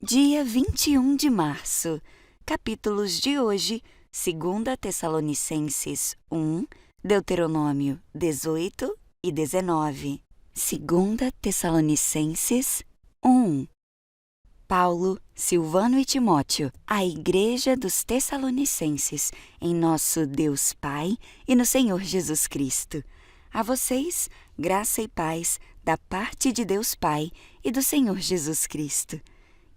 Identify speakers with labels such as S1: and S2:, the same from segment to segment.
S1: Dia 21 de março. Capítulos de hoje: 2 Tessalonicenses 1, Deuteronômio 18 e 19. 2 Tessalonicenses 1. Paulo, Silvano e Timóteo, à Igreja dos Tessalonicenses, em nosso Deus Pai e no Senhor Jesus Cristo. A vocês, graça e paz da parte de Deus Pai e do Senhor Jesus Cristo.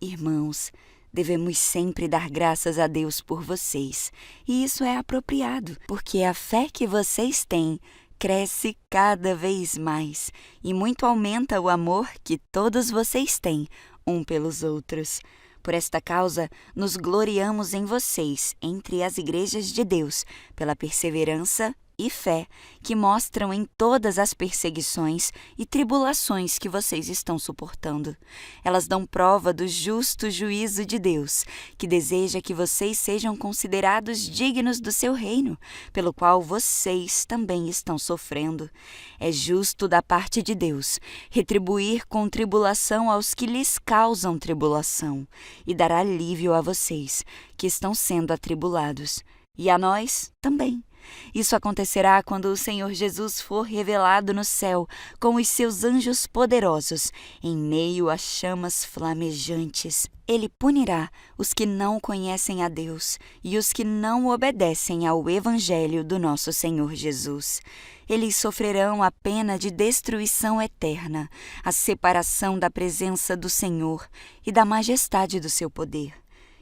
S1: Irmãos, devemos sempre dar graças a Deus por vocês, e isso é apropriado, porque a fé que vocês têm cresce cada vez mais, e muito aumenta o amor que todos vocês têm um pelos outros. Por esta causa, nos gloriamos em vocês, entre as igrejas de Deus, pela perseverança e fé que mostram em todas as perseguições e tribulações que vocês estão suportando. Elas dão prova do justo juízo de Deus, que deseja que vocês sejam considerados dignos do seu reino, pelo qual vocês também estão sofrendo. É justo da parte de Deus retribuir com tribulação aos que lhes causam tribulação e dar alívio a vocês que estão sendo atribulados, e a nós também. Isso acontecerá quando o Senhor Jesus for revelado no céu com os seus anjos poderosos, em meio a chamas flamejantes. Ele punirá os que não conhecem a Deus e os que não obedecem ao Evangelho do nosso Senhor Jesus. Eles sofrerão a pena de destruição eterna, a separação da presença do Senhor e da majestade do seu poder.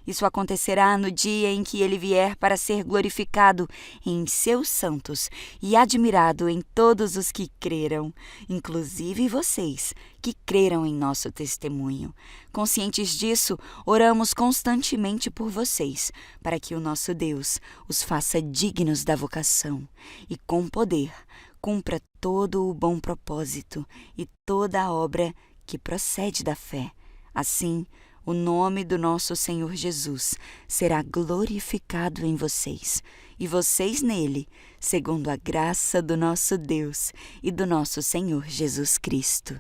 S1: Isso acontecerá no dia em que ele vier para ser glorificado em seus santos e admirado em todos os que creram, inclusive vocês, que creram em nosso testemunho. Conscientes disso, oramos constantemente por vocês, para que o nosso Deus os faça dignos da vocação e, com poder, cumpra todo o bom propósito e toda a obra que procede da fé. Assim, o nome do nosso Senhor Jesus será glorificado em vocês, e vocês nele, segundo a graça do nosso Deus e do nosso Senhor Jesus Cristo.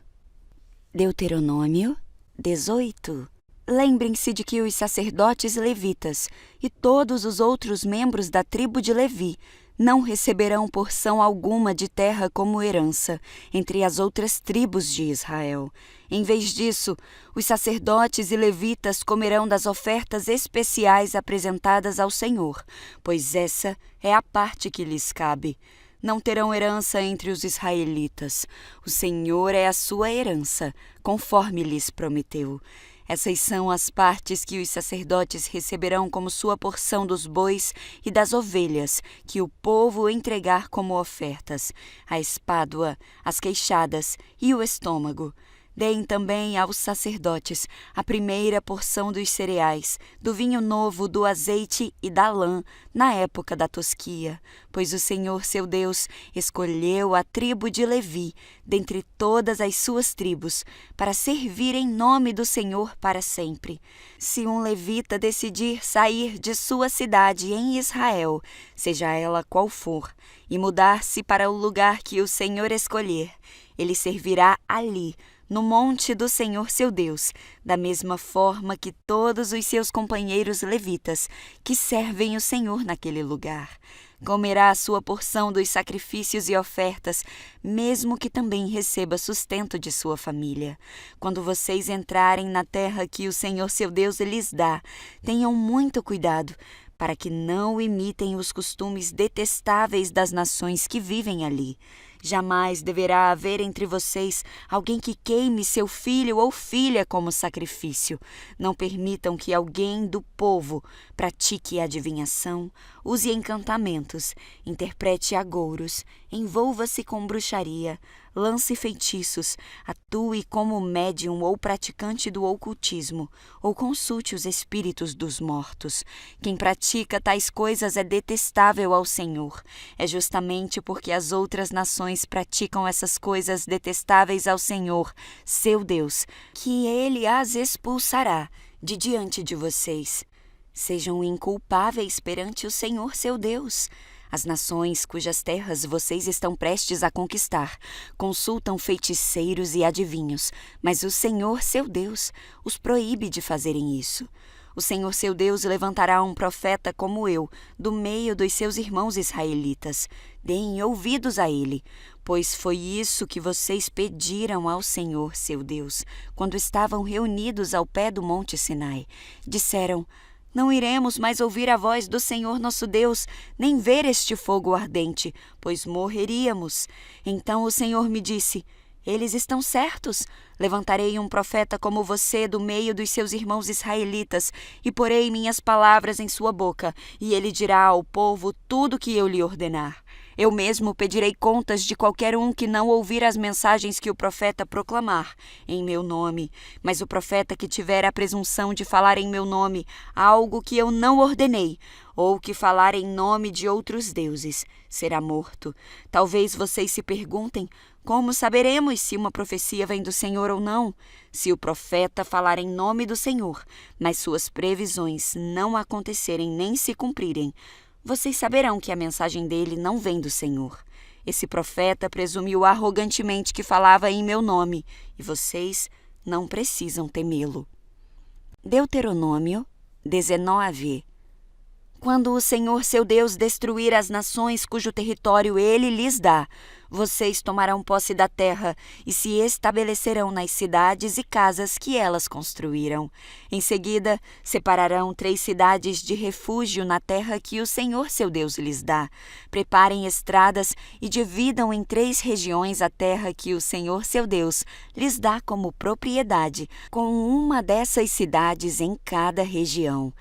S1: Deuteronômio 18. Lembrem-se de que os sacerdotes levitas e todos os outros membros da tribo de Levi não receberão porção alguma de terra como herança entre as outras tribos de Israel. Em vez disso, os sacerdotes e levitas comerão das ofertas especiais apresentadas ao Senhor, pois essa é a parte que lhes cabe. Não terão herança entre os israelitas. O Senhor é a sua herança, conforme lhes prometeu. Essas são as partes que os sacerdotes receberão como sua porção dos bois e das ovelhas, que o povo entregar como ofertas: a espádua, as queixadas e o estômago. Deem também aos sacerdotes a primeira porção dos cereais, do vinho novo, do azeite e da lã, na época da tosquia, pois o Senhor seu Deus escolheu a tribo de Levi, dentre todas as suas tribos, para servir em nome do Senhor para sempre. Se um levita decidir sair de sua cidade em Israel, seja ela qual for, e mudar-se para o lugar que o Senhor escolher, ele servirá ali, no monte do Senhor seu Deus, da mesma forma que todos os seus companheiros levitas que servem o Senhor naquele lugar. Comerá a sua porção dos sacrifícios e ofertas, mesmo que também receba sustento de sua família. Quando vocês entrarem na terra que o Senhor seu Deus lhes dá, tenham muito cuidado, para que não imitem os costumes detestáveis das nações que vivem ali. Jamais deverá haver entre vocês alguém que queime seu filho ou filha como sacrifício. Não permitam que alguém do povo pratique adivinhação, use encantamentos, interprete agouros, envolva-se com bruxaria, lance feitiços, atue como médium ou praticante do ocultismo, ou consulte os espíritos dos mortos. Quem pratica tais coisas é detestável ao Senhor. É justamente porque as outras nações praticam essas coisas detestáveis ao Senhor, seu Deus, que ele as expulsará de diante de vocês. Sejam inculpáveis perante o Senhor, seu Deus. As nações cujas terras vocês estão prestes a conquistar consultam feiticeiros e adivinhos, mas o Senhor, seu Deus, os proíbe de fazerem isso. O Senhor, seu Deus, levantará um profeta como eu, do meio dos seus irmãos israelitas. Deem ouvidos a ele, pois foi isso que vocês pediram ao Senhor, seu Deus, quando estavam reunidos ao pé do monte Sinai. Disseram: não iremos mais ouvir a voz do Senhor nosso Deus, nem ver este fogo ardente, pois morreríamos. Então o Senhor me disse: eles estão certos. Levantarei um profeta como você do meio dos seus irmãos israelitas e porei minhas palavras em sua boca, e ele dirá ao povo tudo o que eu lhe ordenar. Eu mesmo pedirei contas de qualquer um que não ouvir as mensagens que o profeta proclamar em meu nome. Mas o profeta que tiver a presunção de falar em meu nome algo que eu não ordenei, ou que falar em nome de outros deuses, será morto. Talvez vocês se perguntem: como saberemos se uma profecia vem do Senhor ou não? Se o profeta falar em nome do Senhor, mas suas previsões não acontecerem nem se cumprirem, vocês saberão que a mensagem dele não vem do Senhor. Esse profeta presumiu arrogantemente que falava em meu nome, e vocês não precisam temê-lo. Deuteronômio 19. Quando o Senhor seu Deus destruir as nações cujo território ele lhes dá, vocês tomarão posse da terra e se estabelecerão nas cidades e casas que elas construíram. Em seguida, separarão 3 cidades de refúgio na terra que o Senhor seu Deus lhes dá. Preparem estradas e dividam em 3 regiões a terra que o Senhor seu Deus lhes dá como propriedade, com uma dessas cidades em cada região.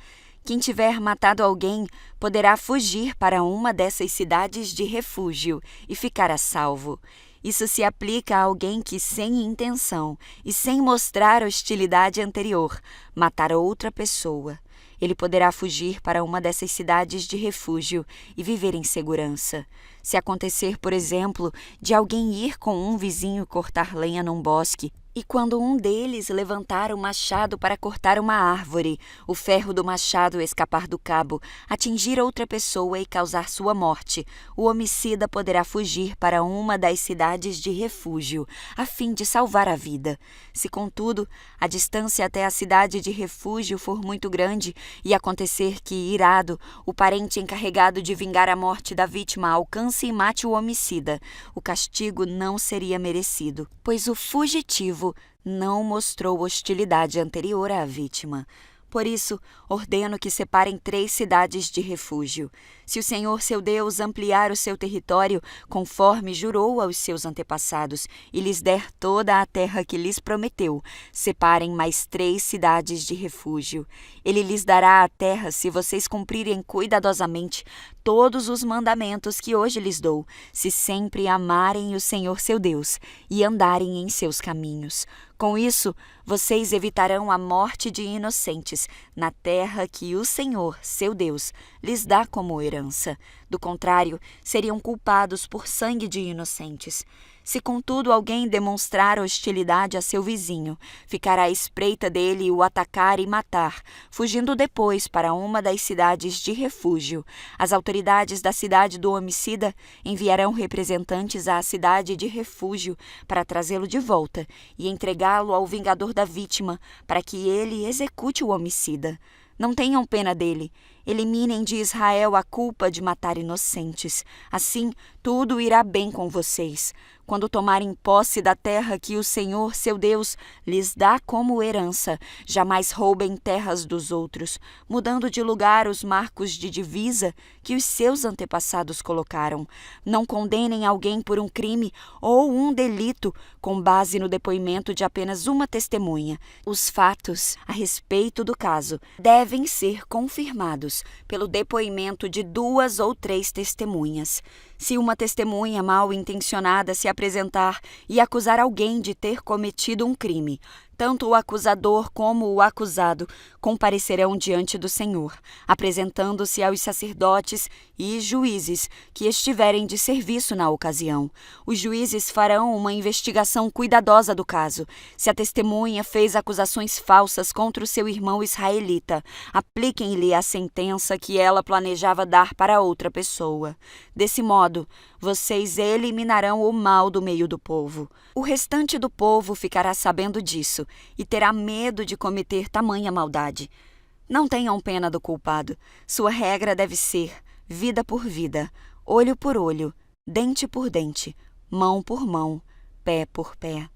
S1: Quem tiver matado alguém poderá fugir para uma dessas cidades de refúgio e ficar a salvo. Isso se aplica a alguém que, sem intenção e sem mostrar hostilidade anterior, matar outra pessoa. Ele poderá fugir para uma dessas cidades de refúgio e viver em segurança. Se acontecer, por exemplo, de alguém ir com um vizinho cortar lenha num bosque, e quando um deles levantar o machado para cortar uma árvore, o ferro do machado escapar do cabo, atingir outra pessoa e causar sua morte, o homicida poderá fugir para uma das cidades de refúgio, a fim de salvar a vida. Se, contudo, a distância até a cidade de refúgio for muito grande e acontecer que, irado, o parente encarregado de vingar a morte da vítima alcance e mate o homicida, o castigo não seria merecido, pois o fugitivo não mostrou hostilidade anterior à vítima. Por isso, ordeno que separem 3 cidades de refúgio. Se o Senhor seu Deus ampliar o seu território, conforme jurou aos seus antepassados, e lhes der toda a terra que lhes prometeu, separem mais 3 cidades de refúgio. Ele lhes dará a terra se vocês cumprirem cuidadosamente todos os mandamentos que hoje lhes dou, se sempre amarem o Senhor seu Deus e andarem em seus caminhos. Com isso, vocês evitarão a morte de inocentes na terra que o Senhor, seu Deus, lhes dá como herança. Do contrário, seriam culpados por sangue de inocentes. Se, contudo, alguém demonstrar hostilidade a seu vizinho, ficará à espreita dele e o atacar e matar, fugindo depois para uma das cidades de refúgio. As autoridades da cidade do homicida enviarão representantes à cidade de refúgio para trazê-lo de volta e entregá-lo ao vingador da vítima, para que ele execute o homicida. Não tenham pena dele. Eliminem de Israel a culpa de matar inocentes. Assim, tudo irá bem com vocês. Quando tomarem posse da terra que o Senhor, seu Deus, lhes dá como herança, jamais roubem terras dos outros, mudando de lugar os marcos de divisa que os seus antepassados colocaram. Não condenem alguém por um crime ou um delito com base no depoimento de apenas uma testemunha. Os fatos a respeito do caso devem ser confirmados pelo depoimento de 2 ou 3 testemunhas. Se uma testemunha mal intencionada se apresentar e acusar alguém de ter cometido um crime, Tanto o acusador como o acusado comparecerão diante do Senhor, apresentando-se aos sacerdotes e juízes que estiverem de serviço na ocasião. Os juízes farão uma investigação cuidadosa do caso. Se a testemunha fez acusações falsas contra o seu irmão israelita, apliquem-lhe a sentença que ela planejava dar para outra pessoa. Desse modo, vocês eliminarão o mal do meio do povo. O restante do povo ficará sabendo disso e terá medo de cometer tamanha maldade. Não tenham pena do culpado. Sua regra deve ser vida por vida, olho por olho, dente por dente, mão por mão, pé por pé.